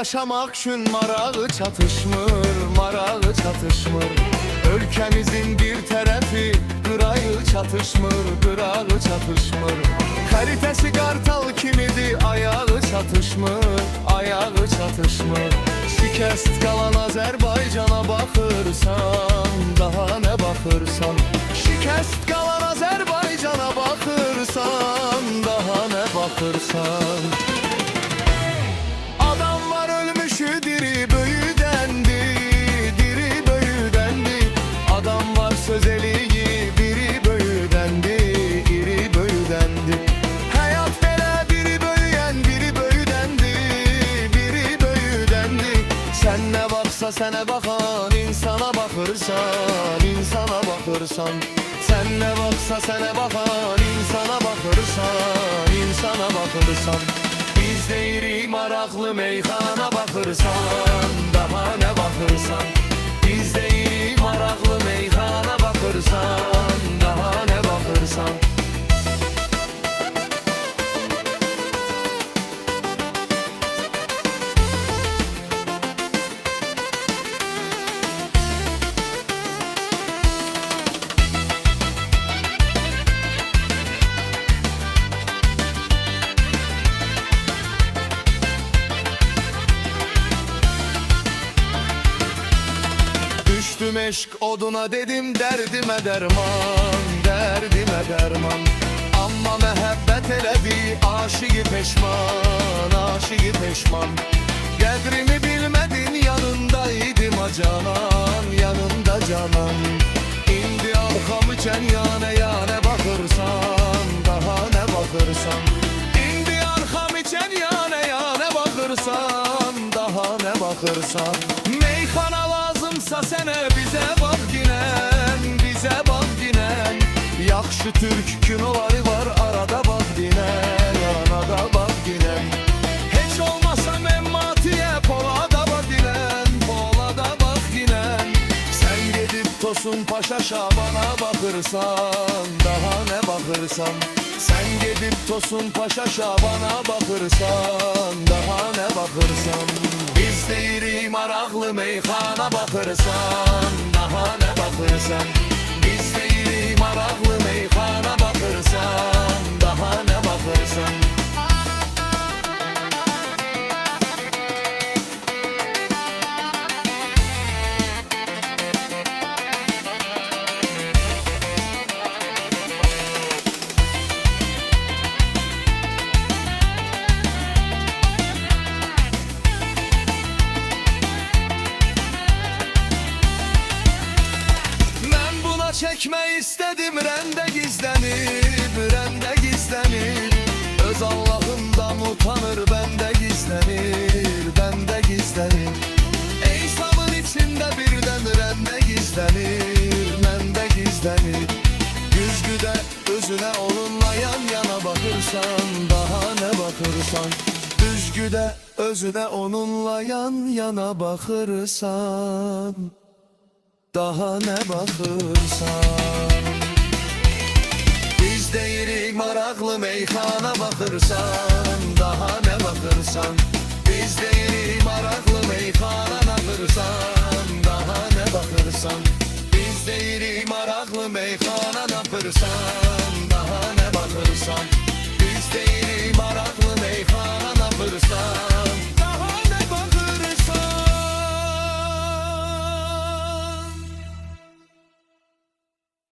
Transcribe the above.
yaşamak üçün marağı çatışmır, marağı çatışmır. Ölkemizin bir tərəfi qırayı çatışmır, qırağı çatışmır. Kalitesi kartal kimidir, ayağı çatışmır, ayağı çatışmır. Şikəst qalan Azərbaycana baxırsan, daha nə baxırsan? Şikəst qalan Azərbaycana baxırsan, daha nə baxırsan? Adam var ölmüşü diri böyüdendi, diri böyüdendi. Adam var söz eliyi biri böyüdendi, iri böyüdendi. Hayat belə biri böyüyen biri böyüdendi, biri böyüdendi. Sen ne baksa sene bakan insana bakırsan, insana bakırsan. Sen ne baksa sene bakan insana bakırsan, insana bakırsan. Biz deyirik maraqlı meyxana baxırsan, daha nə baxırsan? Biz deyirik maraqlı meyxana baxırsan, daha nə baxırsan? Düştüm eşk oduna dedim derdime derman, derdime derman. Amma məhəbbət elədi aşığı peşman, aşığı peşman. Qədrimi bilmədin yanındaydım a canan, yanında canan. İndi arxamı çən yana yana baxırsan, daha nə baxırsan? İndi arxamı çən yana yana baxırsan, daha nə baxırsan? Meyxana lazımsa sənə bizə bax dinən, bizə bax dinən. Yaxşı türk kinoları var arada bax dinən, arada bax dinən. Heç olmasa Məmmatiyə Polada bax dinən, Polada bax dinən. Sən gedib Tosun Paşa Şabana baxırsan, daha nə baxırsan? Sen gedib Tosun Paşa Şabana baxırsan, daha nə baxırsan? Biz deyirik maraqlı meyxana baxırsan, daha nə baxırsan? Biz deyirik maraqlı meyxana baxırsan, daha nə baxırsan? Çekme istedim rende gizlenip, rende gizlenip. Öz Allah'ımdan utanır bende gizlenir, bende gizlenir. Ey sabır içinde birden rende gizlenir, rende gizlenir. Güzgüde özüne onunla yan yana bakırsan, daha ne bakırsan? Düzgüde özüne onunla yan yana bakırsan, daha ne bakırsan? Biz deyirik maraqlı meyxana baxırsan, daha ne bakırsan? Biz deyirik maraqlı meyxana baxırsan, daha ne bakırsan? Biz deyirik maraqlı meyxana baxırsan,